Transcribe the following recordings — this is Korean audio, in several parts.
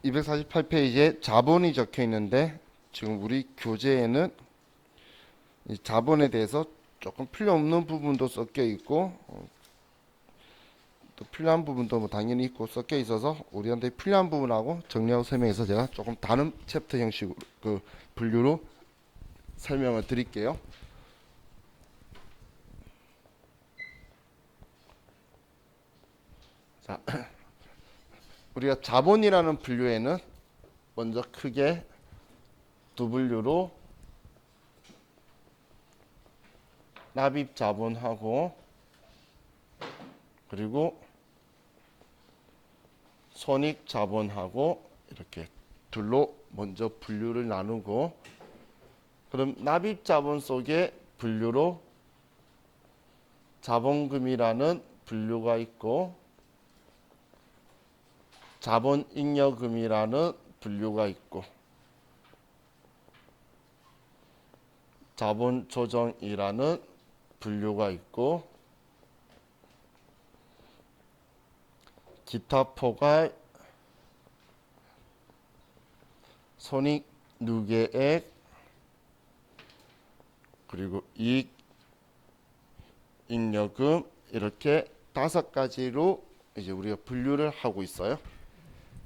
248페이지에 자본이 적혀 있는데 지금 우리 교재에는 이 자본에 대해서 조금 필요 없는 부분도 섞여 있고 또 필요한 부분도 뭐 당연히 있고 섞여 있어서 우리한테 필요한 부분하고 정리하고 설명해서 제가 조금 다른 챕터 형식으로 그 분류로 설명을 드릴게요. 자, 우리가 자본이라는 분류에는 먼저 크게 두 분류로 납입 자본하고 그리고 손익 자본하고 이렇게 둘로 먼저 분류를 나누고, 그럼 납입 자본 속에 분류로 자본금이라는 분류가 있고 자본잉여금이라는 분류가 있고 자본조정이라는 분류가 있고 기타 포괄, 손익 누계액, 그리고 이익 잉여금, 이렇게 5가지로 이제 우리가 분류를 하고 있어요.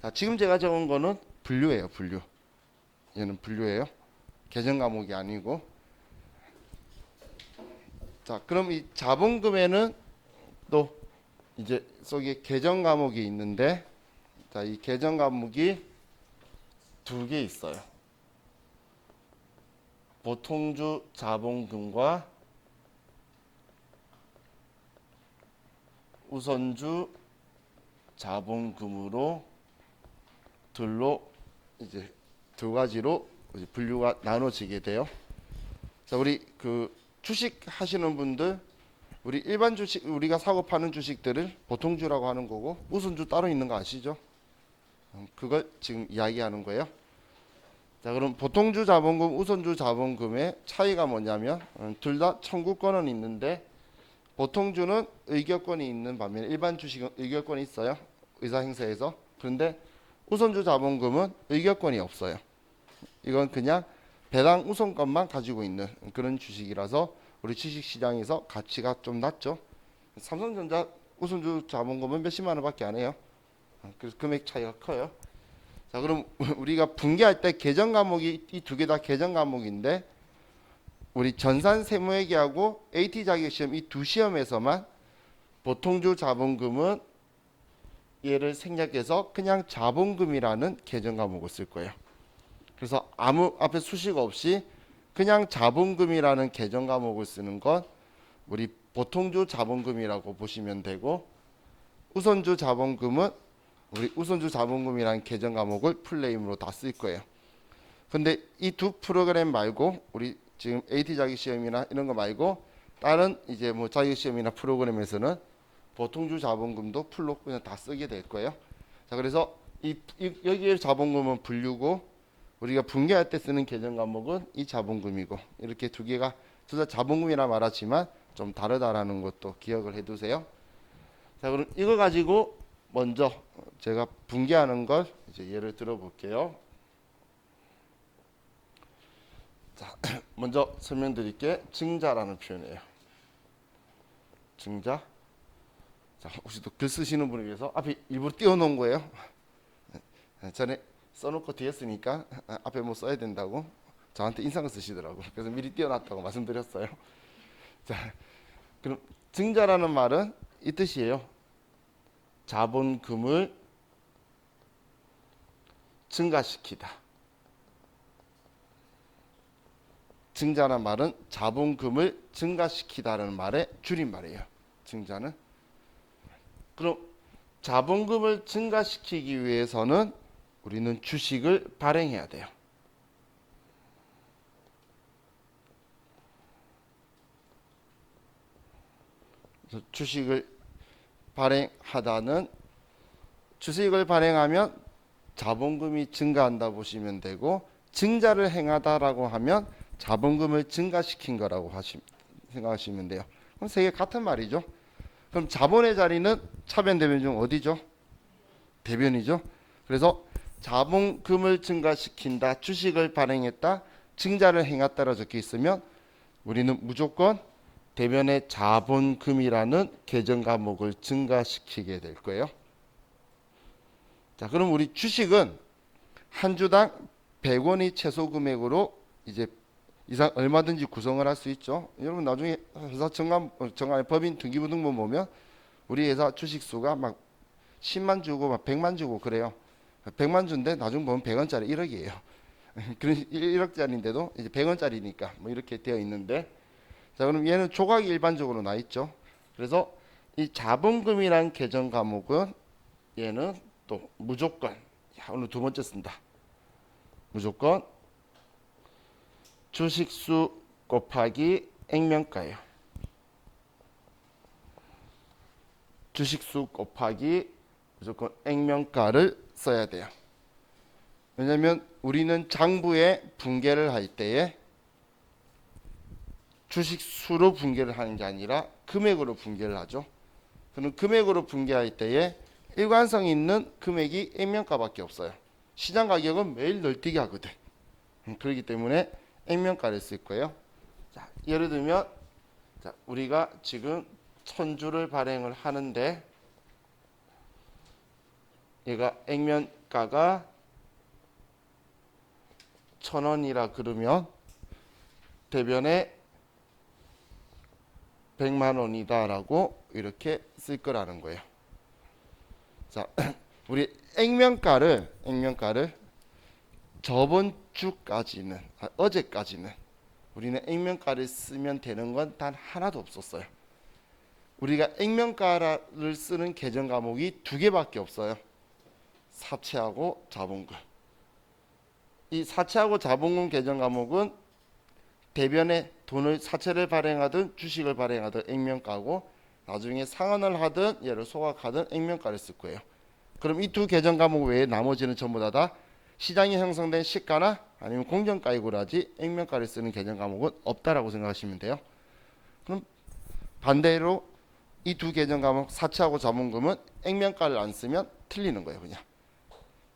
자, 지금 제가 적은 거는 분류예요, 분류. 얘는 분류예요. 계정 과목이 아니고. 자, 그럼 이 자본금에는 또 이제 속에 계정 과목이 있는데, 자, 이 계정 과목이 2개 있어요. 보통주 자본금과 우선주 자본금으로 둘로 이제 2가지로 이제 분류가 나눠지게 돼요. 자, 우리 그 주식 하시는 분들, 우리 일반 주식, 우리가 사고 파는 주식들을 보통주라고 하는 거고 우선주 따로 있는 거 아시죠? 그걸 지금 이야기하는 거예요. 자, 그럼 보통주 자본금, 우선주 자본금의 차이가 뭐냐면 둘 다 청구권은 있는데 보통주는 의결권이 있는 반면에 일반 주식은 의결권이 있어요. 의사행사에서. 그런데 우선주 자본금은 의결권이 없어요. 이건 그냥 배당 우선권만 가지고 있는 그런 주식이라서 우리 주식시장에서 가치가 좀 낮죠. 삼성전자 우선주 자본금은 몇십만 원밖에 안 해요. 그래서 금액 차이가 커요. 자, 그럼 우리가 분개할 때 계정 과목이 이 2개 다 계정 과목인데 우리 전산 세무회계하고 AT 자격시험 이 2시험에서만 보통주 자본금은 얘를 생략해서 그냥 자본금이라는 계정 과목을 쓸 거예요. 그래서 아무 앞에 수식 없이 그냥 자본금이라는 계정 과목을 쓰는 건 우리 보통주 자본금이라고 보시면 되고, 우선주 자본금은 우리 우선주 자본금이라는 계정 과목을 풀네임으로 다 쓸 거예요. 근데 이 2 프로그램 말고 우리 지금 AT 자격시험이나 이런 거 말고 다른 이제 뭐 자격시험이나 프로그램에서는 보통주 자본금도 풀로 그냥 다 쓰게 될 거예요. 자, 그래서 여기에 자본금은 분류고 우리가 분개할 때 쓰는 계정 과목은 이 자본금이고, 이렇게 2개가 둘 다 자본금이라 말하지만 좀 다르다라는 것도 기억을 해두세요. 자, 그럼 이거 가지고 먼저 제가 분개하는 걸 이제 예를 들어 볼게요. 자, 먼저 설명드릴게. 증자라는 표현이에요. 증자. 자, 혹시 또 글 쓰시는 분을 위해서 앞에 일부러 띄워놓은 거예요. 전에 써놓고 뒤에 쓰니까 앞에 뭐 써야 된다고 저한테 인상을 쓰시더라고. 그래서 미리 띄워놨다고 말씀드렸어요. 자, 그럼 증자라는 말은 이 뜻이에요. 자본금을 증가시키다. 증자라는 말은 자본금을 증가시키다라는 말의 줄임말이에요. 증자는. 그럼 자본금을 증가시키기 위해서는 우리는 주식을 발행해야 돼요. 그래서 주식을 발행하다는, 주식을 발행하면 자본금이 증가한다 보시면 되고, 증자를 행하다라고 하면 자본금을 증가시킨 거라고 생각하시면 돼요. 그럼 세 개 같은 말이죠. 그럼 자본의 자리는 차변 대변 중 어디죠? 대변이죠. 그래서 자본금을 증가시킨다, 주식을 발행했다, 증자를 행했다라 적혀 있으면 우리는 무조건 대변의 자본금이라는 계정 과목을 증가시키게 될 거예요. 자, 그럼 우리 주식은 한 주당 100원이 최소 금액으로 이제 이상 얼마든지 구성을 할 수 있죠. 여러분 나중에 회사 정관 법인 등기부등본 보면 우리 회사 주식 수가 막 10만 주고 막 100만 주고 그래요. 100만 주인데 나중 보면 100원짜리 1억이에요. 그런 1억짜리인데도 이제 100원짜리니까 뭐 이렇게 되어 있는데, 자 그럼 얘는 조각이 일반적으로 나 있죠. 그래서 이 자본금이란 계정 과목은 얘는 또 무조건, 오늘 두 번째 쓴다. 무조건 주식수 곱하기 액면가예요. 주식수 곱하기 무조건 액면가를 써야 돼요. 왜냐하면 우리는 장부에 분계를 할 때에 주식수로 분계를 하는 게 아니라 금액으로 분계를 하죠. 그럼 금액으로 분계할 때에 일관성 있는 금액이 액면가밖에 없어요. 시장 가격은 매일 널뛰기 하거든. 그렇기 때문에 액면가를 쓸 거예요. 자, 예를 들면 자, 우리가 지금 1000주를 발행을 하는데 얘가 액면가가 1000원이라 그러면 대변에 100만 원이다 라고 이렇게 쓸 거라는 거예요. 자, 우리 액면가를 저번 주까지는 어제까지는 우리는 액면가를 쓰면 되는 건 단 하나도 없었어요. 우리가 액면가를 쓰는 계정 과목이 두 개밖에 없어요. 사채하고 자본금. 이 사채하고 자본금 계정 과목은 대변에 돈을 사채를 발행하든 주식을 발행하든 액면가고, 나중에 상환을 하든 얘를 소각하든 액면가를 쓸 거예요. 그럼 이 두 계정 과목 외에 나머지는 전부 다 시장에 형성된 시가나 아니면 공정가이고라지 액면가를 쓰는 계정 과목은 없다라고 생각하시면 돼요. 그럼 반대로 이 두 계정 과목 사채하고 자본금은 액면가를 안 쓰면 틀리는 거예요. 그냥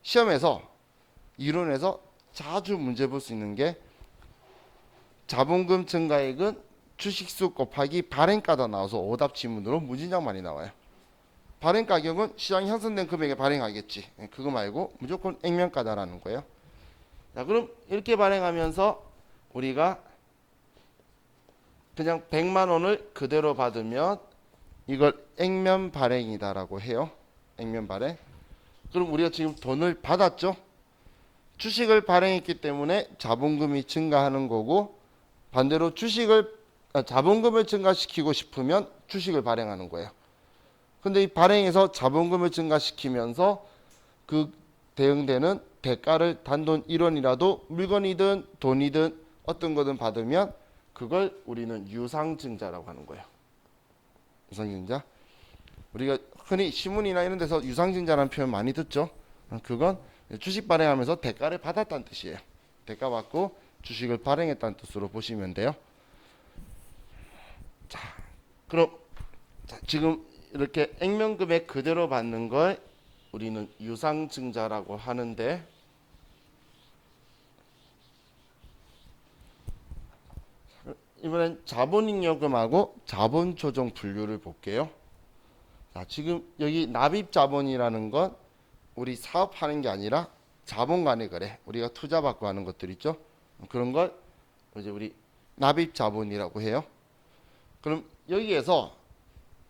시험에서 이론에서 자주 문제 볼 수 있는 게 자본금 증가액은 주식수 곱하기 발행가다 나와서 오답 지문으로 무진장 많이 나와요. 발행 가격은 시장이 형성된 금액에 발행하겠지. 그거 말고 무조건 액면가다라는 거예요. 자, 그럼 이렇게 발행하면서 우리가 그냥 100만 원을 그대로 받으면 이걸 액면 발행이다라고 해요. 액면 발행. 그럼 우리가 지금 돈을 받았죠. 주식을 발행했기 때문에 자본금이 증가하는 거고, 반대로 자본금을 증가시키고 싶으면 주식을 발행하는 거예요. 근데 이 발행에서 자본금을 증가시키면서 그 대응되는 대가를 단돈 1원이라도 물건이든 돈이든 어떤 거든 받으면 그걸 우리는 유상증자라고 하는 거예요. 유상증자. 우리가 흔히 신문이나 이런 데서 유상증자라는 표현 많이 듣죠. 그건 주식 발행하면서 대가를 받았다는 뜻이에요. 대가 받고 주식을 발행했다는 뜻으로 보시면 돼요. 자, 그럼 지금 이렇게 액면금액 그대로 받는 걸 우리는 유상증자라고 하는데, 이번엔 자본잉여금하고 자본조정 분류를 볼게요. 자, 지금 여기 납입자본이라는 건 우리 사업하는 게 아니라 자본 간의 거래, 우리가 투자 받고 하는 것들 있죠. 그런 걸 이제 우리 납입자본이라고 해요. 그럼 여기에서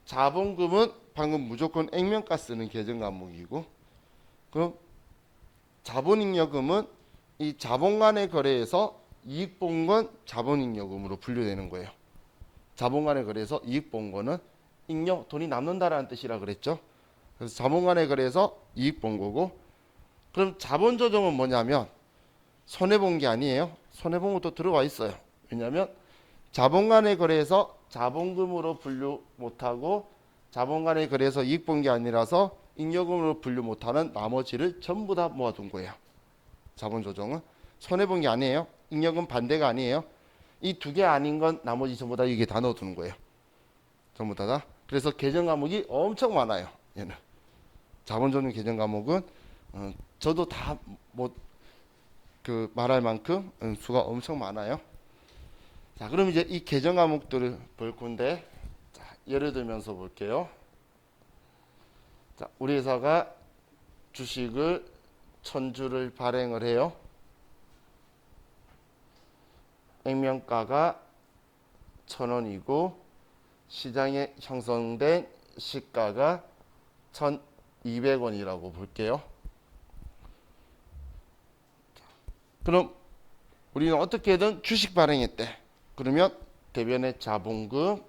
자본금은 방금 무조건 액면가 쓰는 계정 과목이고, 그럼 자본잉여금은 이 자본 간의 거래에서 이익 본 건 자본잉여금으로 분류되는 거예요. 자본 간의 거래에서 이익 본 거는 잉여, 돈이 남는다라는 뜻이라 그랬죠. 그래서 자본 간의 거래에서 이익 본 거고, 그럼 자본조정은 뭐냐면 손해 본 게 아니에요. 손해 본 것도 들어와 있어요. 왜냐하면 자본 간의 거래에서 자본금으로 분류 못하고 자본 간의 거래에서 이익 본 게 아니라서 잉여금으로 분류 못하는 나머지를 전부 다 모아둔 거예요. 자본조정은 손해 본 게 아니에요. 잉여금 반대가 아니에요. 이 두 개 아닌 건 나머지 전부 다 이게 다 넣어두는 거예요. 전부 다. 그래서 계정 과목이 엄청 많아요. 얘는 자본조정 계정 과목은 저도 다 못 그 말할 만큼 수가 엄청 많아요. 자, 그럼 이제 이 계정 과목들을 볼 건데, 자, 예를 들면서 볼게요. 자, 우리 회사가 주식을 1000주를 발행을 해요. 액면가가 1000원이고 시장에 형성된 시가가 1200원이라고 볼게요. 그럼 우리는 어떻게든 주식 발행했대. 그러면 대변의 자본금,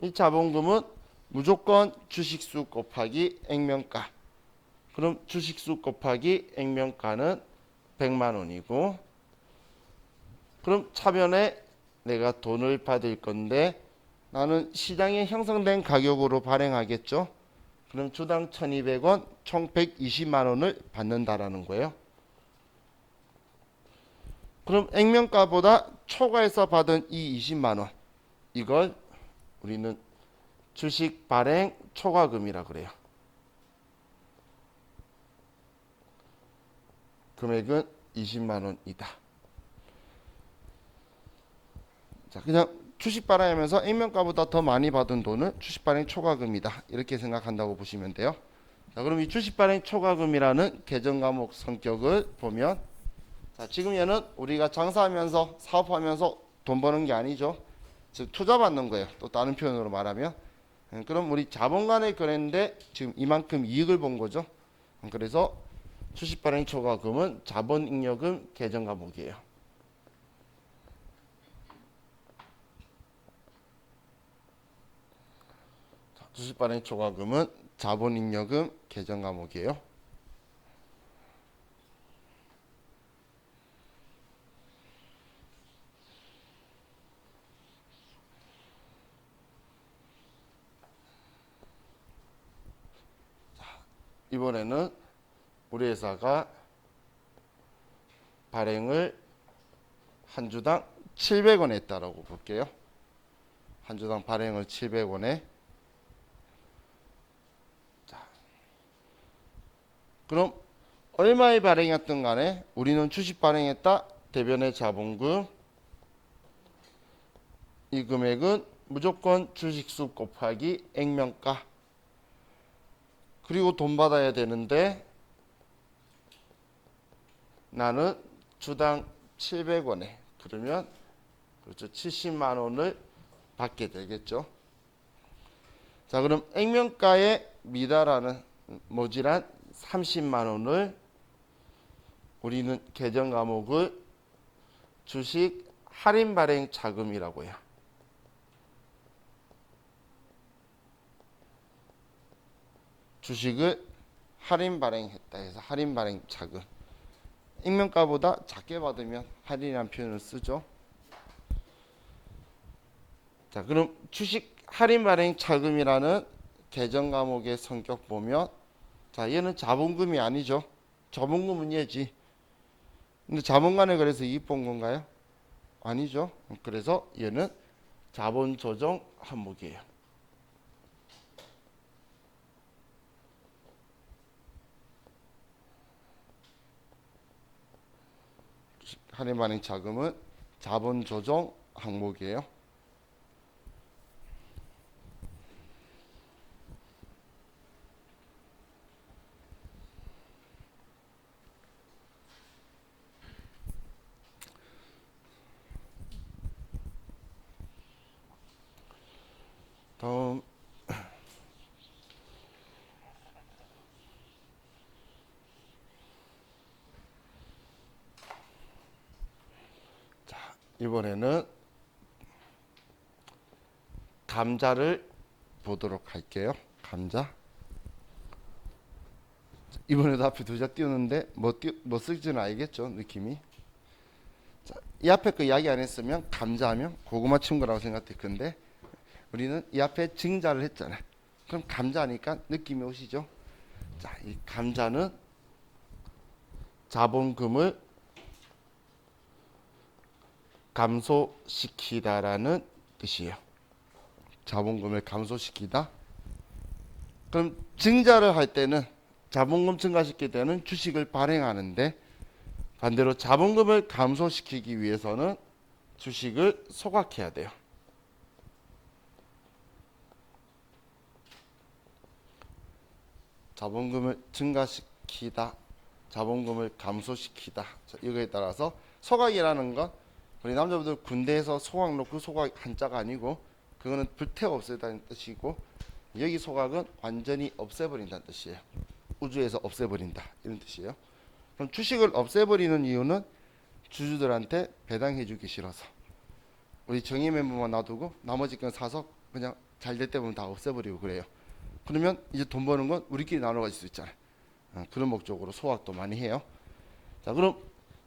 이 자본금은 무조건 주식수 곱하기 액면가. 그럼 주식수 곱하기 액면가는 100만 원이고, 그럼 차변에 내가 돈을 받을 건데 나는 시장에 형성된 가격으로 발행하겠죠. 그럼 주당 1200원, 총 120만 원을 받는다라는 거예요. 그럼 액면가보다 초과해서 받은 이 20만 원, 이걸 우리는 주식 발행 초과금이라 그래요. 금액은 20만 원이다. 자, 그냥 주식 발행하면서 액면가보다 더 많이 받은 돈을 주식 발행 초과금이다. 이렇게 생각한다고 보시면 돼요. 자, 그럼 이 주식 발행 초과금이라는 계정 과목 성격을 보면, 자, 지금 얘는 우리가 장사하면서 사업하면서 돈 버는 게 아니죠. 즉 투자 받는 거예요. 또 다른 표현으로 말하면. 그럼 우리 자본 간의 거래인데 지금 이만큼 이익을 본 거죠. 그래서 주식 발행 초과금은 자본 잉여금 계정 과목이에요. 주식 발행 초과금은 자본 잉여금 계정 과목이에요. 이번에는 우리 회사가 발행을 한 주당 700원 했다라고 볼게요. 한 주당 발행을 700원에. 자, 그럼 얼마에 발행했든 간에 우리는 주식 발행했다. 대변의 자본금, 이 금액은 무조건 주식수 곱하기 액면가. 그리고 돈 받아야 되는데 나는 주당 700원에, 그러면 그렇죠, 70만 원을 받게 되겠죠. 자, 그럼 액면가에 미달하는 모질한 30만 원을 우리는 계정 과목을 주식 할인 발행 자금이라고 해요. 주식을 할인 발행했다 해서 할인 발행 자금. 액면가보다 작게 받으면 할인이라는 표현을 쓰죠. 자, 그럼 주식 할인 발행 자금이라는 계정 과목의 성격 보면, 자, 얘는 자본금이 아니죠. 자본금은 얘지. 근데 자본간에 그래서 이익 본 건가요? 아니죠. 그래서 얘는 자본 조정 항목이에요. 할인 발행 자금은 자본 조정 항목이에요. 다음 이번에는 감자를 보도록 할게요. 감자. 이번에도 앞에 두 자 띄우는데 뭐 쓸지는 알겠죠, 느낌이. 자, 이 앞에 거 이야기 안 했으면 감자하면 고구마 친 거라고 생각될 건데 우리는 이 앞에 증자를 했잖아요. 그럼 감자니까 느낌이 오시죠? 자, 이 감자는 자본금을 감소시키다라는 뜻이에요. 자본금을 감소시키다. 그럼 증자를 할 때는 자본금 증가시킬 때는 주식을 발행하는데 반대로 자본금을 감소시키기 위해서는 주식을 소각해야 돼요. 자본금을 증가시키다, 자본금을 감소시키다. 자, 이거에 따라서 소각이라는 건 우리 남자분들 군대에서 소각 놓고 소각 한자가 아니고 그거는 불태워 없애다는 뜻이고 여기 소각은 완전히 없애버린다는 뜻이에요. 우주에서 없애버린다 이런 뜻이에요. 그럼 주식을 없애버리는 이유는 주주들한테 배당해주기 싫어서 우리 정의 멤버만 놔두고 나머지 건 사서 그냥 잘 될 때 보면 다 없애버리고 그래요. 그러면 이제 돈 버는 건 우리끼리 나눠 가질 수 있잖아요. 그런 목적으로 소각도 많이 해요. 자, 그럼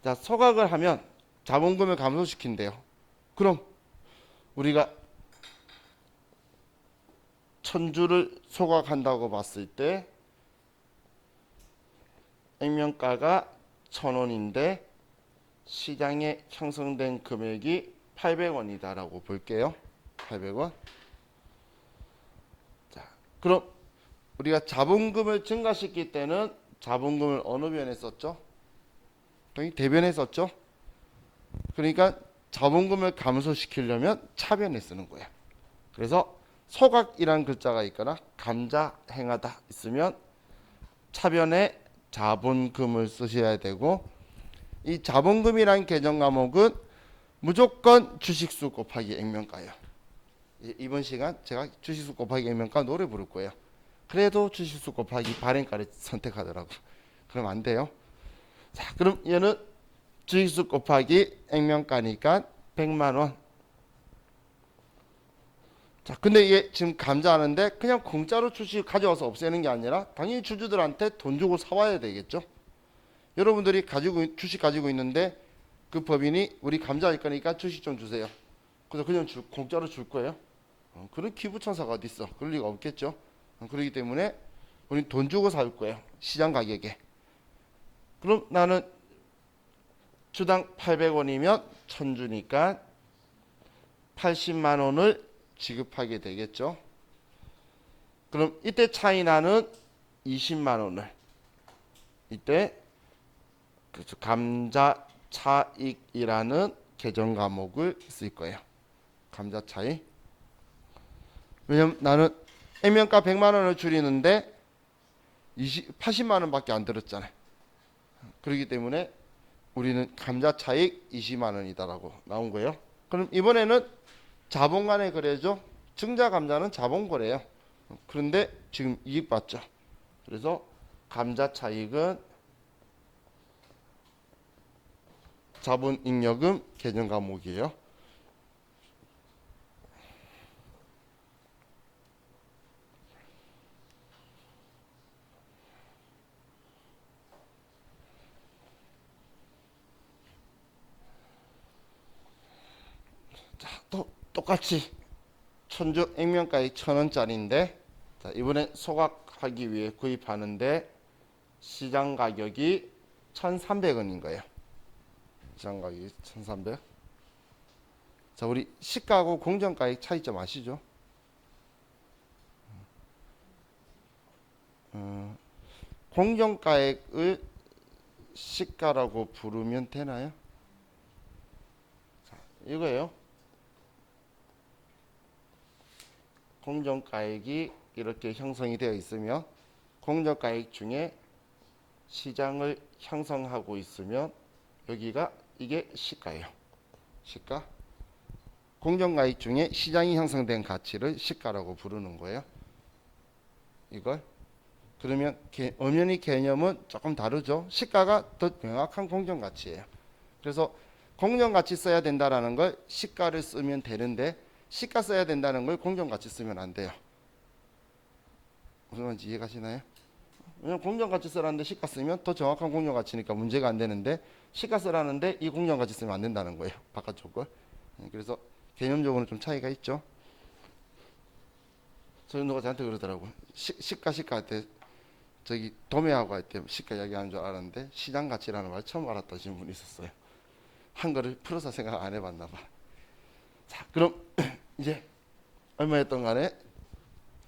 자 소각을 하면 자본금을 감소시킨대요. 그럼 우리가 1000주를 소각한다고 봤을 때 액면가가 1000원인데 시장에 형성된 금액이 800원이다라고 볼게요. 800원. 자, 그럼 우리가 자본금을 증가시킬 때는 자본금을 어느 변에 썼죠? 여기 대변에 썼죠? 그러니까 자본금을 감소시키려면 차변에 쓰는 거예요. 그래서 소각이란 글자가 있거나 감자 행하다 있으면 차변에 자본금을 쓰셔야 되고 이 자본금이란 개정 과목은 무조건 주식수 곱하기 액면가예요. 이번 시간 제가 주식수 곱하기 액면가 노래 부를 거예요. 그래도 주식수 곱하기 발행가를 선택하더라고. 그럼 안 돼요. 자, 그럼 얘는 주식수 곱하기 액면가니까 100만 원. 자, 근데 이게 지금 감자하는데 그냥 공짜로 주식 가져와서 없애는 게 아니라 당연히 주주들한테 돈 주고 사와야 되겠죠. 여러분들이 주식 가지고 있는데 그 법인이 우리 감자할 거니까 주식 좀 주세요. 그래서 그냥 공짜로 줄 거예요. 그런 기부천사가 어디 있어? 그럴 리가 없겠죠. 그렇기 때문에 우리 돈 주고 살 거예요. 시장 가격에. 그럼 나는 주당 800원이면 1000주니까 80만 원을 지급하게 되겠죠. 그럼 이때 차이 나는 20만 원을 이때 그렇죠. 감자 차익이라는 계정 과목을 쓸 거예요. 감자 차익. 왜냐면 나는 액면가 100만 원을 줄이는데 80만 원밖에 안 들었잖아요. 그렇기 때문에 우리는 감자 차익 20만 원이다라고 나온 거예요. 그럼 이번에는 자본 간의 거래죠. 증자 감자는 자본 거래예요. 그런데 지금 이익 봤죠. 그래서 감자 차익은 자본잉여금 계정 과목이에요. 자, 또 똑같이 1000주 액면가액 1000원짜리인데 자, 이번엔 소각하기 위해 구입하는데 시장 가격이 1300원인 거예요. 시장 가격이 1300. 자, 우리 시가하고 공정가액 차이점 아시죠? 공정가액을 시가라고 부르면 되나요? 자, 이거예요. 공정가액이 이렇게 형성이 되어 있으면 공정가액 중에 시장을 형성하고 있으면 여기가 이게 시가예요. 시가. 공정가액 중에 시장이 형성된 가치를 시가라고 부르는 거예요. 이걸. 그러면 엄연히 개념은 조금 다르죠. 시가가 더 명확한 공정가치예요. 그래서 공정가치 써야 된다라는 걸 시가를 쓰면 되는데 시가 써야 된다는 걸 공정가치 쓰면 안 돼요. 무슨 말인지 이해가시나요? 왜냐면 공정가치 쓰라는데 시가 쓰면 더 정확한 공정가치니까 문제가 안 되는데 시가 쓰라는데 이 공정가치 쓰면 안 된다는 거예요. 바깥쪽 걸. 그래서 개념적으로는 좀 차이가 있죠. 저희 누가 저한테 그러더라고. 시가 할 때 저기 도매하고 할 때 시가 이야기하는 줄 알았는데 시장 가치라는 말 처음 알았다신 분이 있었어요. 한 거를 풀어서 생각 안 해봤나 봐. 자, 그럼 이제 얼마였던 간에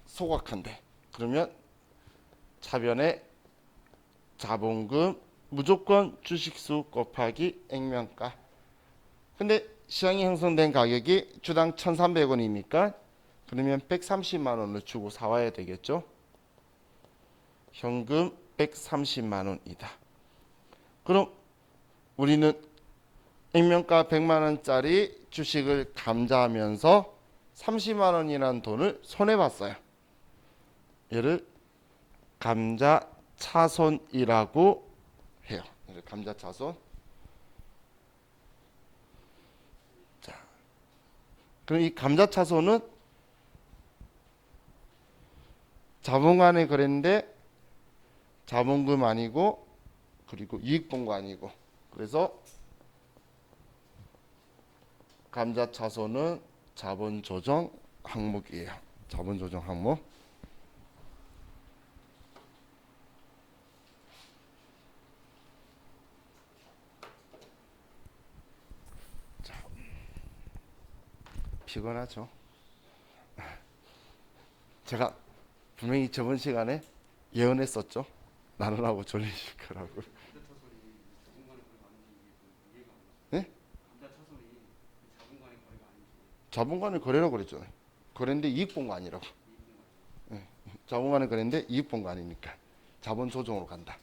소각한대. 그러면 차변에 자본금 무조건 주식수 곱하기 액면가. 근데 시장에 형성된 가격이 주당 1,300원이니까 그러면 130만 원을 주고 사와야 되겠죠. 현금 130만 원이다. 그럼 우리는 액면가 100만 원짜리 주식을 감자하면서 30만 원이라는 돈을 손해봤어요. 얘를 감자차손이라고 해요. 감자차손. 자, 그럼 이 감자차손은 자본 간의 거래인데 자본금 아니고 그리고 이익본고 아니고, 그래서 감자차손은 자본조정 항목이에요. 자본조정 항목. 자, 피곤하죠. 제가 분명히 저번 시간에 예언했었죠. 나누라고 졸리실 거라고. 네? 자본간의 거래라고 그랬잖아요. 거래인데 이익 본 거 아니라고. 네. 자본간의 거래인데 이익 본 거 아니니까 자본 조정으로 간다.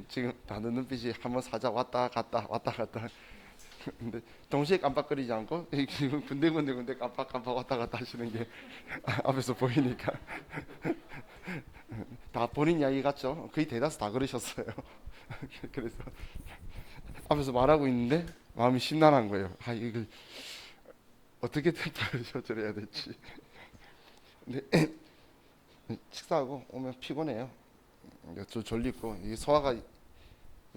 지금 다들 눈빛이 한번 사자 왔다 갔다 왔다 갔다. 근데 동시에 깜빡거리지 않고 지금 군데군데 깜빡 왔다 갔다 하시는 게 앞에서 보이니까 다 본인 이야기 같죠? 거의 대다수 다 그러셨어요. 그래서 앞에서 말하고 있는데 마음이 심란한 거예요. 아, 이걸 어떻게 조절해야 될지. 근데 식사하고 오면 피곤해요. 좀 졸리고 이게 소화가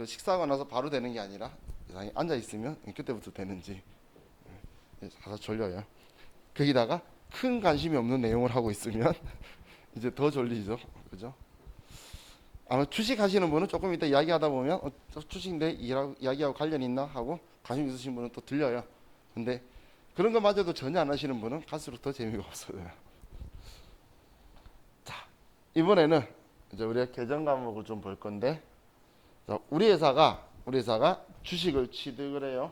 식사하고 나서 바로 되는 게 아니라 앉아 있으면 그때부터 되는지 가서 졸려요. 거기다가 큰 관심이 없는 내용을 하고 있으면 이제 더 졸리죠, 그죠? 아마 주식 하시는 분은 조금 이따 이야기하다 보면 주식인데 이야기하고 관련 있나 하고 관심 있으신 분은 또 들려요. 근데 그런 것마저도 전혀 안 하시는 분은 갈수록 더 재미가 없어져요. 자, 이번에는 이제 우리가 계정 과목을 좀 볼 건데, 자, 우리 회사가 주식을 취득을 해요.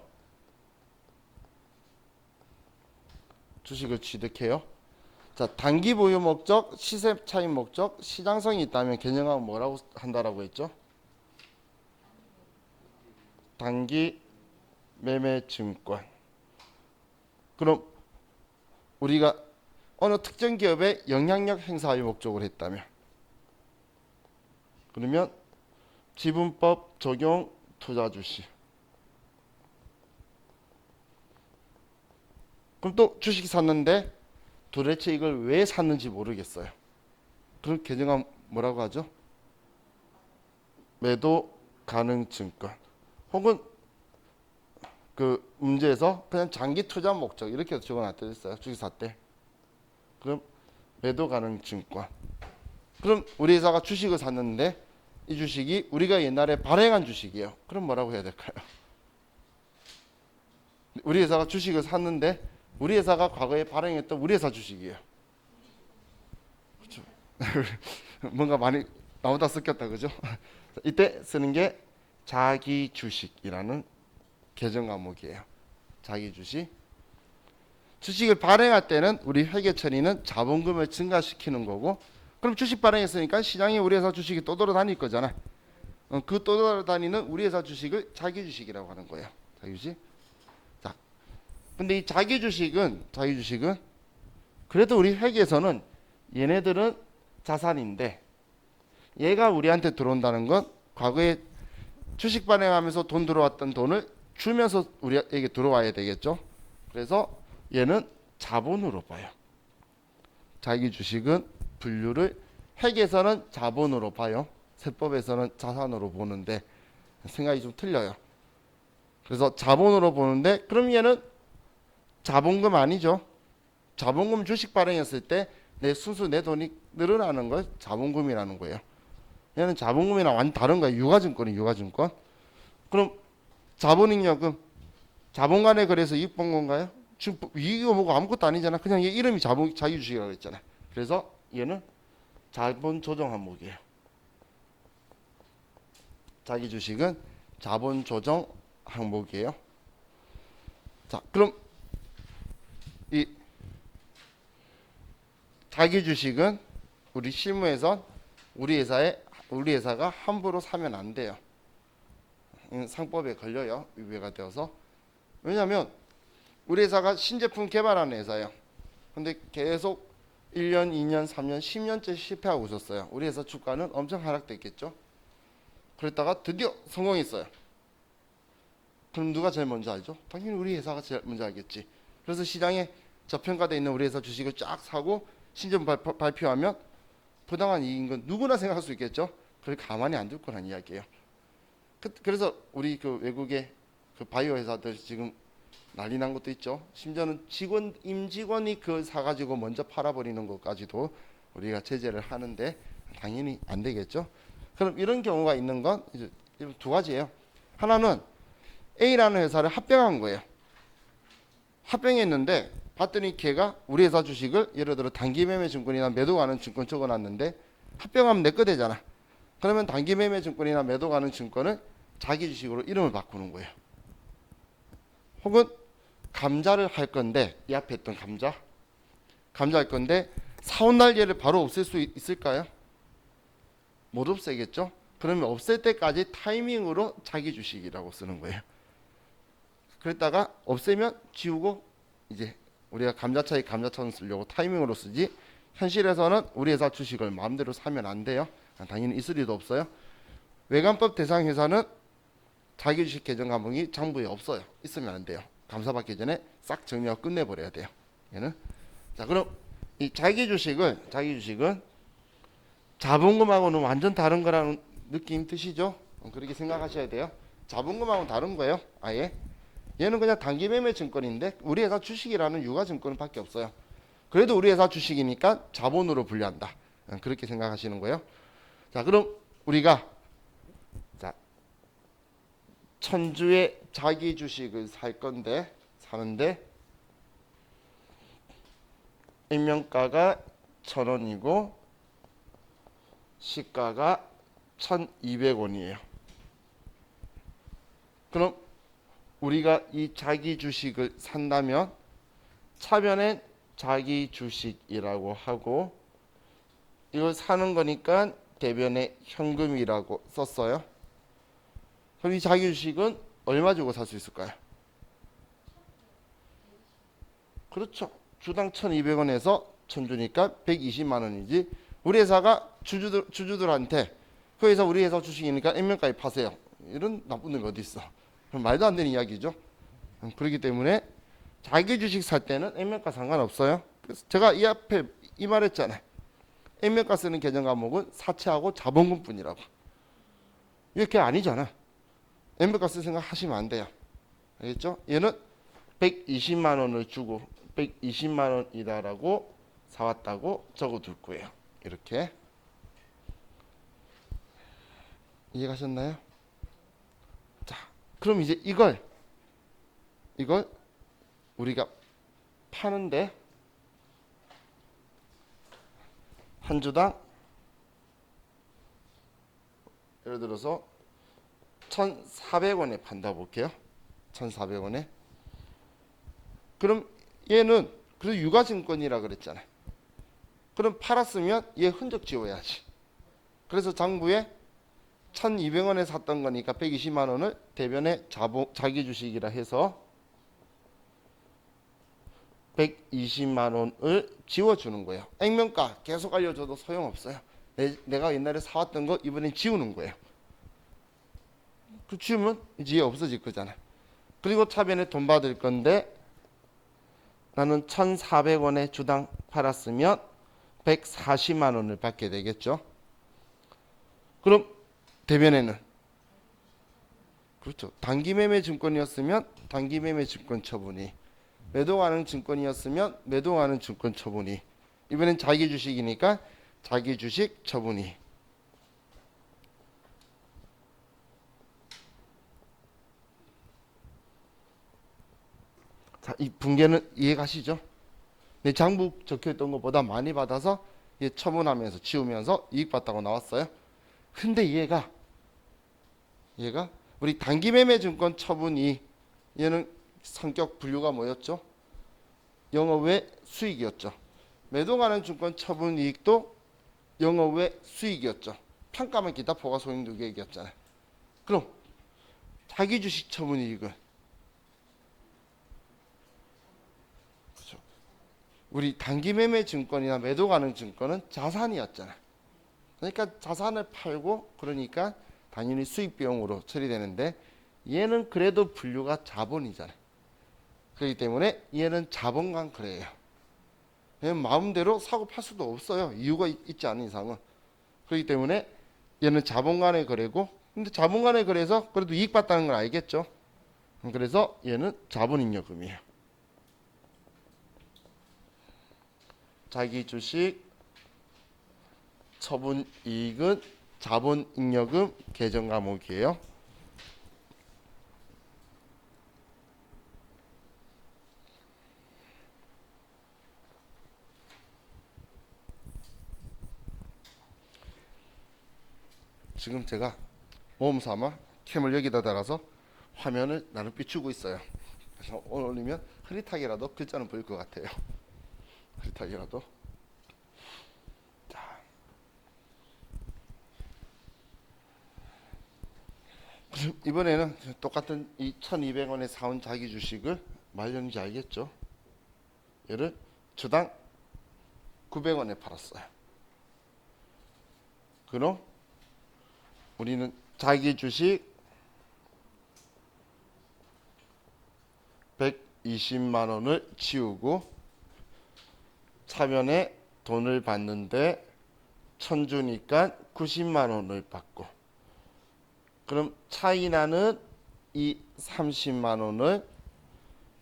주식을 취득해요. 자, 단기 보유 목적, 시세 차익 목적, 시장성이 있다면 개념하면 뭐라고 한다라고 했죠? 단기 매매 증권. 그럼 우리가 어느 특정 기업에 영향력 행사의 목적을 했다면, 그러면 지분법 적용 투자 주식. 그럼 또 주식 샀는데 도대체 이걸 왜 샀는지 모르겠어요. 그럼 계정은 뭐라고 하죠? 매도 가능 증권. 혹은 그 문제에서 그냥 장기 투자 목적 이렇게 적어놨어요. 주식 샀대. 그럼 매도 가능 증권. 그럼 우리 회사가 주식을 샀는데 이 주식이 우리가 옛날에 발행한 주식이에요. 그럼 뭐라고 해야 될까요? 우리 회사가 주식을 샀는데 우리 회사가 과거에 발행했던 우리 회사 주식이에요. 그렇죠? 뭔가 많이 나오다 섞였다, 그죠? 이때 쓰는 게 자기 주식이라는 계정 과목이에요. 자기 주식. 주식을 발행할 때는 우리 회계처리는 자본금을 증가시키는 거고, 그럼 주식 발행했으니까 시장에 우리 회사 주식이 또 돌아다닐 거잖아. 그 또 돌아다니는 우리 회사 주식을 자기 주식이라고 하는 거예요. 자기 주식. 자, 근데 이 자기 주식은 그래도 우리 회계에서는 얘네들은 자산인데 얘가 우리한테 들어온다는 건 과거에 주식 발행하면서 돈 들어왔던 돈을 주면서 우리에게 들어와야 되겠죠. 그래서 얘는 자본으로 봐요. 자기 주식은 분류를 회계에서는 자본으로 봐요. 세법에서는 자산으로 보는데 생각이 좀 틀려요. 그래서 자본으로 보는데, 그럼 얘는 자본금 아니죠. 자본금 주식 발행했을 때 내 순수 내 돈이 늘어나는 걸 자본금이라는 거예요. 얘는 자본금이랑 완전 다른 거예요. 유가증권이 유가증권. 그럼 자본잉여금 자본 간의 거래에서 이익 본 건가요? 지금 이거 뭐고 아무것도 아니잖아. 그냥 얘 이름이 자기 주식이라고 했잖아. 그래서 얘는 자본 조정 항목이에요. 자기 주식은 자본 조정 항목이에요. 자, 그럼 이 자기 주식은 우리 실무에선 우리 회사가 함부로 사면 안 돼요. 상법에 걸려요. 위배가 되어서. 왜냐하면 우리 회사가 신제품 개발하는 회사예요. 근데 계속 1년, 2년, 3년, 10년째 실패하고 있었어요. 우리 회사 주가는 엄청 하락됐겠죠. 그랬다가 드디어 성공했어요. 그럼 누가 제일 먼저 알죠? 당연히 우리 회사가 제일 먼저 알겠지. 그래서 시장에 저평가되어 있는 우리 회사 주식을 쫙 사고 신제품 발표하면 부당한 이익인 건 누구나 생각할 수 있겠죠. 그걸 가만히 안 둘 거란 이야기예요. 그래서 우리 그 외국의 그 바이오 회사들 지금 난리 난 것도 있죠. 심지어는 임직원이 그걸 사가지고 먼저 팔아버리는 것까지도 우리가 제재를 하는데 당연히 안 되겠죠. 그럼 이런 경우가 있는 건 이제 두 가지예요. 하나는 A라는 회사를 합병한 거예요. 합병했는데 봤더니 걔가 우리 회사 주식을 예를 들어 단기매매 증권이나 매도 가는 증권 적어놨는데 합병하면 내 거 되잖아. 그러면 단기매매 증권이나 매도 가는 증권을 자기 주식으로 이름을 바꾸는 거예요. 혹은 감자를 할 건데 이 앞에 있던 감자 할 건데 사온 날 얘를 바로 없앨 수 있을까요? 못 없애겠죠. 그러면 없앨 때까지 타이밍으로 자기 주식이라고 쓰는 거예요. 그랬다가 없애면 지우고 이제 우리가 감자차에 감자처럼 쓰려고 타이밍으로 쓰지, 현실에서는 우리 회사 주식을 마음대로 사면 안 돼요. 당연히 있을 리도 없어요. 외관법 대상 회사는 자기 주식 계정 과목이 장부에 없어요. 있으면 안 돼요. 감사받기 전에 싹 정리하고 끝내버려야 돼요. 얘는. 자, 그럼 이 자기 주식은 자본금하고는 완전 다른 거라는 느낌 드시죠? 그렇게 생각하셔야 돼요. 자본금하고는 다른 거예요. 아예. 얘는 그냥 단기 매매 증권인데 우리 회사 주식이라는 유가 증권은 밖에 없어요. 그래도 우리 회사 주식이니까 자본으로 분류한다. 그렇게 생각하시는 거예요. 자, 그럼 우리가 자, 천주의 자기 주식을 사는데 임명가가 1,000원이고 시가가 1,200원이에요. 그럼 우리가 이 자기 주식을 산다면 차변엔 자기 주식이라고 하고 이걸 사는 거니까 대변에 현금이라고 썼어요. 그럼 이 자기 주식은 얼마 주고 살 수 있을까요? 그렇죠. 주당 1,200원에서 1,000 주니까 120만 원이지. 우리 회사가 주주들한테 그 회사 우리 회사 주식이니까 액면가에 파세요. 이런 나쁜 놈이 어디 있어. 그럼 말도 안 되는 이야기죠. 그렇기 때문에 자기 주식 살 때는 액면가 상관없어요. 그래서 제가 이 앞에 이 말했잖아요. 액면가 쓰는 계정 과목은 사채하고 자본금뿐이라고. 이렇게 아니잖아. 액면가 쓸 생각 하시면 안 돼요. 알겠죠? 얘는 120만 원을 주고 120만 원이다라고 사왔다고 적어둘 거예요. 이렇게. 이해가셨나요? 자, 그럼 이제 이걸 우리가 파는데 한 주당 예를 들어서 1,400원에 판다 볼게요. 1,400원에. 그럼 얘는 그래도 유가증권이라 그랬잖아요. 그럼 팔았으면 얘 흔적 지워야지. 그래서 장부에 1,200원에 샀던 거니까 120만 원을 대변에 자기 주식이라 해서 120만 원을 지워주는 거예요. 액면가 계속 알려줘도 소용없어요. 내가 옛날에 사왔던 거 이번엔 지우는 거예요. 그 지우면 이제 없어질 거잖아. 그리고 차변에 돈 받을 건데 나는 1,400원에 주당 팔았으면 140만 원을 받게 되겠죠. 그럼 대변에는 그렇죠. 단기매매 증권이었으면 단기매매 증권 처분이, 매도하는 증권이었으면 매도하는 증권 처분이, 이번엔 자기 주식이니까 자기 주식 처분이. 자, 이 붕괴는 이해가시죠? 내 장부 적혀있던 것보다 많이 받아서 얘 처분하면서 치우면서 이익 봤다고 나왔어요. 근데 얘가 우리 단기매매증권 처분이 얘는 성격 분류가 뭐였죠? 영업외 수익이었죠. 매도가는 증권 처분 이익도 영업외 수익이었죠. 평가만 기타 포괄 소액 누계액이었잖아요. 그럼 자기 주식 처분 이익은 그렇죠. 우리 단기매매 증권이나 매도 가능 증권은 자산이었잖아요. 그러니까 자산을 팔고 그러니까 당연히 수익 비용으로 처리되는데 얘는 그래도 분류가 자본이잖아요. 그렇기 때문에 얘는 자본간 거래예요. 얘는 마음대로 사고 팔 수도 없어요. 이유가 있지 않은 이상은. 그렇기 때문에 얘는 자본간의 거래고, 근데 자본간의 거래에서 그래도 이익 봤다는 걸 알겠죠. 그래서 얘는 자본잉여금이에요. 자기 주식 처분 이익은 자본잉여금 계정 과목이에요. 지금 제가 모험 삼아 캠을 여기다 달아서 화면을 나름 비추고 있어요. 그래서 올리면 흐릿하게라도 글자는 보일 것 같아요. 흐릿하게라도. 자, 이번에는 똑같은 이 1,200원에 사온 자기 주식을 말년인지 알겠죠? 얘를 주당 900원에 팔았어요. 그럼 우리는 자기 주식 120만 원을 치우고 차변에 돈을 받는데 1,000 주니까 90만 원을 받고, 그럼 차이 나는 이 30만 원을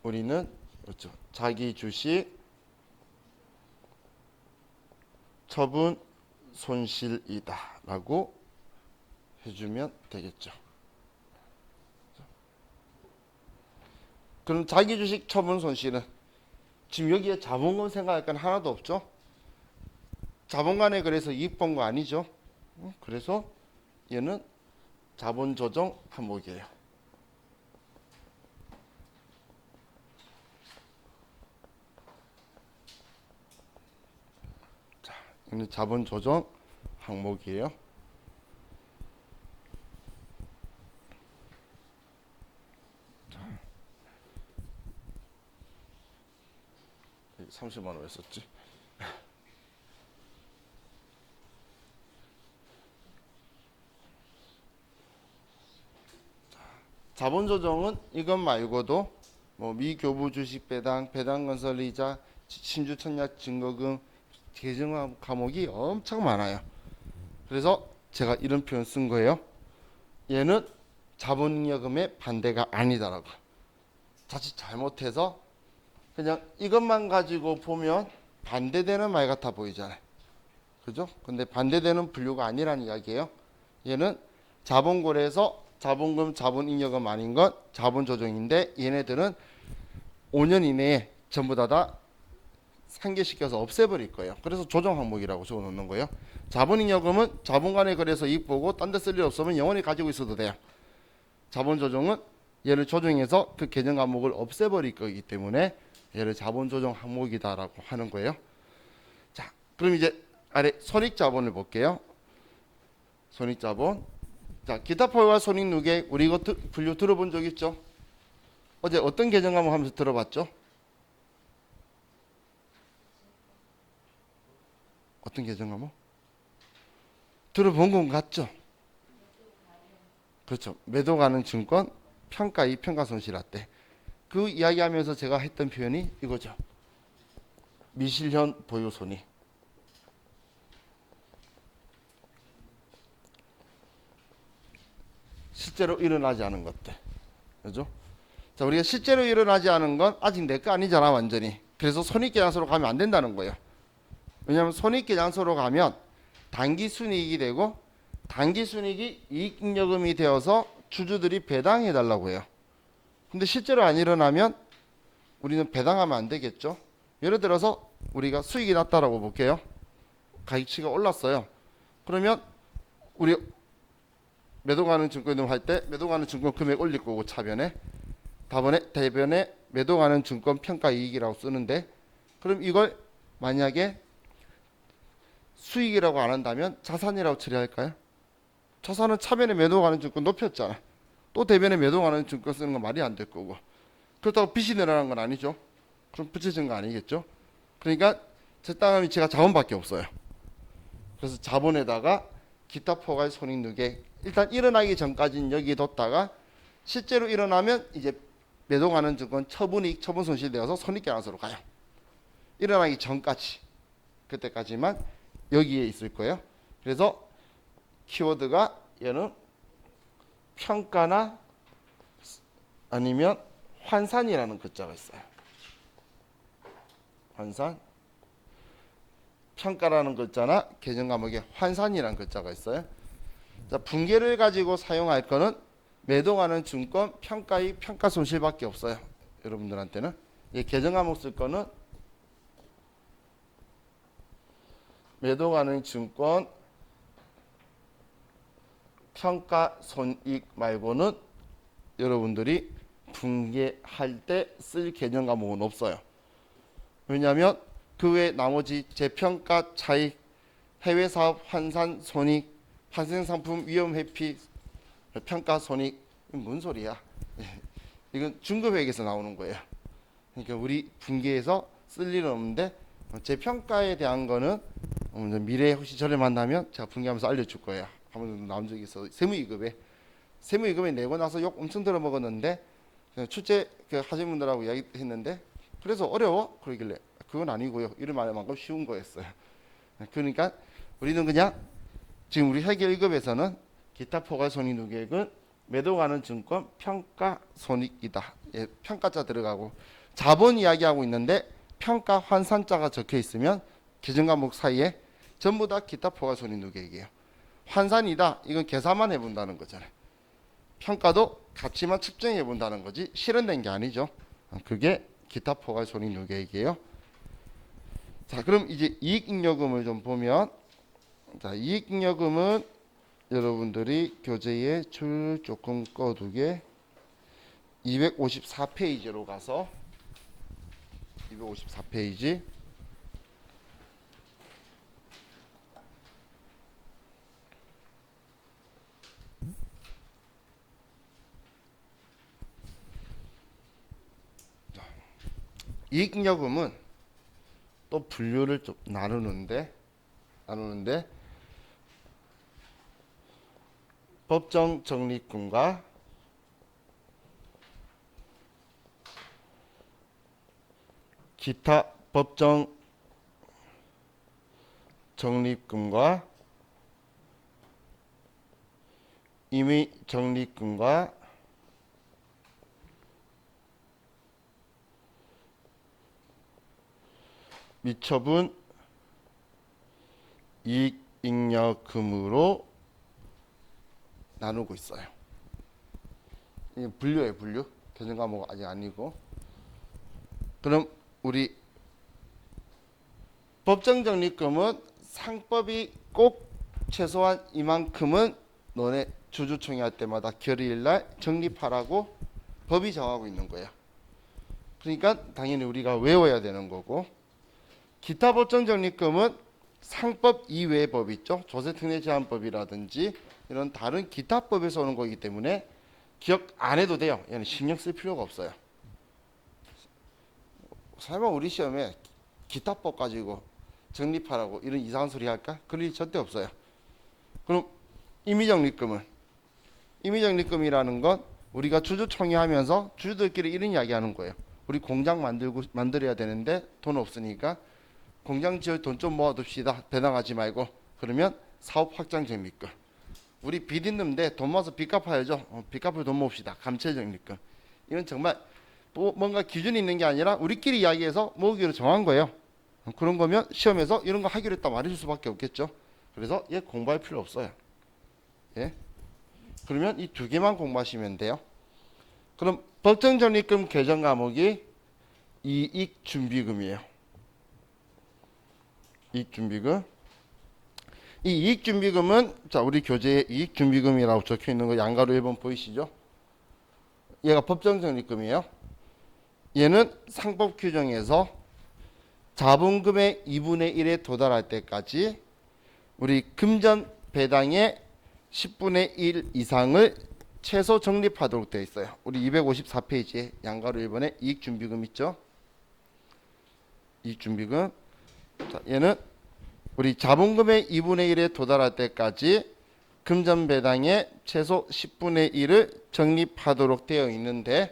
우리는 그렇죠. 자기 주식 처분 손실이다 라고 해주면 되겠죠. 그럼 자기 주식 처분 손실은 지금 여기에 자본금 생각할 건 하나도 없죠. 자본간에 그래서 이익 본 거 아니죠. 그래서 얘는 자본 조정 항목이에요. 자, 얘는 자본 조정 항목이에요. 30만 원 했었지. 자본 조정은 이것 말고도 뭐 미교부 주식 배당, 배당건설 이자, 신주 청약 증거금 계정 과목이 엄청 많아요. 그래서 제가 이런 표현 쓴 거예요. 얘는 자본잉여금의 반대가 아니다라고. 자칫 잘못해서 그냥 이것만 가지고 보면 반대되는 말 같아 보이잖아요. 그죠? 근데 반대되는 분류가 아니라는 이야기예요. 얘는 자본거래에서 자본금, 자본잉여금 아닌 건 자본조정인데 얘네들은 5년 이내에 전부 다 상계시켜서 없애버릴 거예요. 그래서 조정 항목이라고 적어놓는 거예요. 자본잉여금은 자본간의 거래에서 이익 보고 딴 데 쓸 일 없으면 영원히 가지고 있어도 돼요. 자본조정은 얘를 조정해서 그 계정 과목을 없애버릴 거기 때문에 얘를 자본조정 항목이다라고 하는 거예요. 자, 그럼 이제 아래 손익자본을 볼게요. 손익자본. 자, 기타 포괄 손익 누계 우리 이거 분류 들어본 적 있죠? 어제 어떤 계정 과목 하면서 들어봤죠? 어떤 계정 과목? 들어본 건 같죠? 그렇죠. 매도 가능 증권 평가 이익 평가 손실 할 때 그 이야기하면서 제가 했던 표현이 이거죠. 미실현 보유 손익. 실제로 일어나지 않은 것들. 그죠? 자, 우리가 실제로 일어나지 않은 건 아직 내 거 아니잖아, 완전히. 그래서 손익계산서로 가면 안 된다는 거예요. 왜냐하면 손익계산서로 가면 단기순이익이 되고 단기순이익이 이익잉여금이 되어서 주주들이 배당해 달라고 해요. 근데 실제로 안 일어나면 우리는 배당하면 안 되겠죠. 예를 들어서 우리가 수익이 났다라고 볼게요. 가치가 올랐어요. 그러면 우리 매도가는 증권 할 때 매도가는 증권 금액 올릴 거고 차변에 대변에 매도가는 증권 평가 이익이라고 쓰는데, 그럼 이걸 만약에 수익이라고 안 한다면 자산이라고 처리할까요? 자산은 차변에 매도가는 증권 높였잖아. 또 대변에 매도가는 증권 쓰는 건 말이 안 될 거고. 그렇다고 빚이 늘어나는 건 아니죠. 그럼 부채진 거 아니겠죠. 그러니까 적당한 위치가 자본밖에 없어요. 그래서 자본에다가 기타 포괄 손익 누계, 일단 일어나기 전까지는 여기에 뒀다가 실제로 일어나면 이제 매도가는 증권 처분이익 처분 손실 되어서 손익계산서로 가요. 일어나기 전까지, 그때까지만 여기에 있을 거예요. 그래서 키워드가 얘는 평가나 아니면 환산이라는 글자가 있어요. 환산. 평가라는 글자나 계정 과목에 환산이라는 글자가 있어요. 자, 분계를 가지고 사용할 거는 매도가는 증권 평가이익 평가 손실밖에 없어요. 여러분들한테는. 계정 과목 쓸 거는 매도가는 증권 평가 손익 말고는 여러분들이 분계할 때 쓸 계정 과목은 없어요. 왜냐하면 그 외 나머지 재평가 차익, 해외 사업 환산 손익, 환생 상품 위험 회피 평가 손익, 이건 뭔 소리야? 이건 중급회계에서 나오는 거예요. 그러니까 우리 분계에서 쓸 일은 없는데, 재평가에 대한 거는 미래에 혹시 저를 만나면 제가 분계하면서 알려줄 거예요. 한번 나온 적이 있어. 세무이급에 내고 나서 욕 엄청 들어먹었는데, 출제 하신 분들하고 이야기했는데 그래서 어려워? 그러길래 그건 아니고요. 이런 말만큼 쉬운 거였어요. 그러니까 우리는 그냥 지금 우리 회계 1급에서는 기타 포괄 손익 누계액은 매도가는 증권 평가 손익이다. 평가자 들어가고 자본 이야기하고 있는데 평가 환산자가 적혀 있으면 계정 과목 사이에 전부 다 기타 포괄 손익 누계액이에요. 환산이다. 이건 계산만 해본다는 거잖아요. 평가도 가치만 측정해 본다는 거지 실현된 게 아니죠. 그게 기타 포괄 손익 누계액이에요. 자, 그럼 이제 이익잉여금을 좀 보면, 자, 이익잉여금은 여러분들이 교재에 줄 조금 꺼두게 254페이지로 가서 254페이지 이익잉여금은 또 분류를 좀 나누는데 법정 적립금과 기타 법정 적립금과 임의 적립금과 미처분 이익잉여금으로 나누고 있어요. 이게 분류예요, 분류. 계정 과목 아직 아니고. 그럼 우리 법정 적립금은 상법이 꼭 최소한 이만큼은 너네 주주총회 할 때마다 결의일날 적립하라고 법이 정하고 있는 거예요. 그러니까 당연히 우리가 외워야 되는 거고, 기타 법정 적립금은 상법 이외의 법이 있죠. 조세특례제한법이라든지 이런 다른 기타 법에서 오는 거기 때문에 기억 안 해도 돼요. 얘는 신경 쓸 필요가 없어요. 설마 우리 시험에 기타법 가지고 적립하라고 이런 이상한 소리 할까? 그럴 일 절대 없어요. 그럼 임의적립금이라는 건 우리가 주주총회하면서 주주들끼리 이런 이야기하는 거예요. 우리 공장 만들어야 되는데 돈 없으니까 공장 지을 돈 좀 모아둡시다. 배당하지 말고. 그러면 사업 확장 적립금. 우리 빚 있는데 돈 모아서 빚 갚아야죠. 빚 갚을 돈 모읍시다. 감채 적립금. 이건 정말 뭔가 기준이 있는 게 아니라 우리끼리 이야기해서 모으기로 정한 거예요. 그런 거면 시험에서 이런 거 하기로 했다 말해줄 수밖에 없겠죠. 그래서 얘 공부할 필요 없어요. 예? 그러면 이 두 개만 공부하시면 돼요. 그럼 법정 적립금 계정 과목이 이익준비금이에요. 이익준비금. 이 이익준비금은 자 우리 교재에 이익준비금이라고 적혀 있는 거 양가로 1번 보이시죠? 얘가 법정적립금이에요. 얘는 상법 규정에서 자본금의 2분의 1에 도달할 때까지 우리 금전 배당의 10분의 1 이상을 최소 적립하도록 되어 있어요. 우리 254페이지에 양가로 1번에 이익준비금 있죠? 이익준비금. 자, 얘는 우리 자본금의 2분의 1에 도달할 때까지 금전 배당의 최소 10분의 1을 적립하도록 되어 있는데,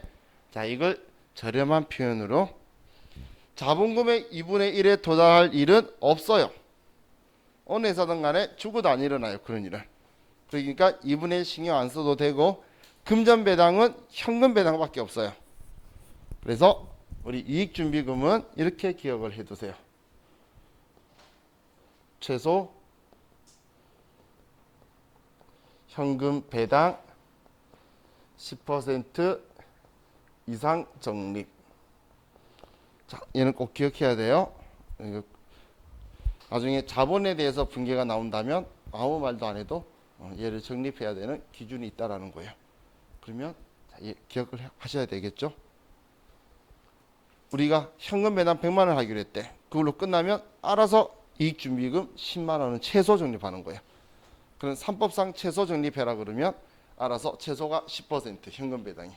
자 이걸 저렴한 표현으로 자본금의 2분의 1에 도달할 일은 없어요. 어느 회사든 간에 죽어도 안 일어나요. 그런 일은. 그러니까 2분의 1 신경 안 써도 되고 금전 배당은 현금 배당밖에 없어요. 그래서 우리 이익준비금은 이렇게 기억을 해두세요. 최소 현금 배당 10% 이상 적립. 자, 얘는 꼭 기억해야 돼요. 나중에 자본에 대해서 분계가 나온다면 아무 말도 안 해도 얘를 적립해야 되는 기준이 있다라는 거예요. 그러면 자, 기억을 하셔야 되겠죠. 우리가 현금 배당 100만 원 하기로 했대. 그걸로 끝나면 알아서 이익준비금 10만 원은 최소 적립하는 거예요. 그럼 3법상 최소 적립해라 그러면 알아서 최소가 10% 현금 배당이.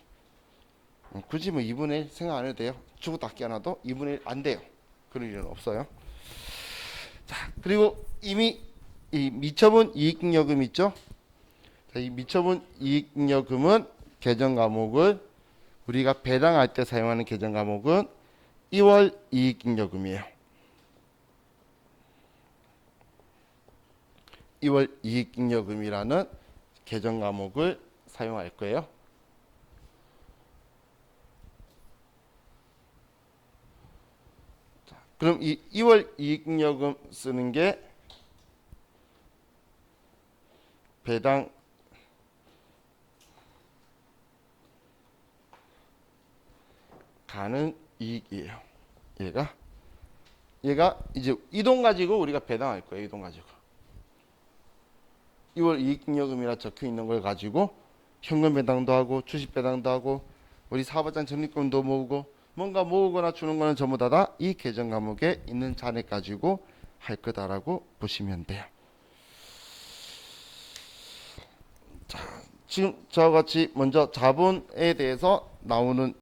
굳이 뭐 2분의 1 생각 안 해도 돼요. 죽었다 깨어나도 2분의 1 안 돼요. 그런 일은 없어요. 자, 그리고 이미 이 미처분 이익잉여금 있죠? 자, 이 미처분 이익잉여금은 계정 과목을 우리가 배당할 때 사용하는 계정 과목은 2월 이익잉여금이에요. 2월 이익잉여금이라는 계정 과목을 사용할 거예요. 자, 그럼 이 2월 이익잉여금 쓰는 게 배당 가능 이익이에요. 얘가 이제 이 돈 가지고 우리가 배당할 거예요. 이 돈 가지고 2월 이익잉여금이라 적혀 있는 걸 가지고 현금 배당도 하고 주식 배당도 하고 우리 사업장 적립금도 모으고 뭔가 모으거나 주는 거는 전부 다 이 계정 과목에 있는 잔액 가지고 할 거다라고 보시면 돼요. 자, 지금 저와 같이 먼저 자본에 대해서 나오는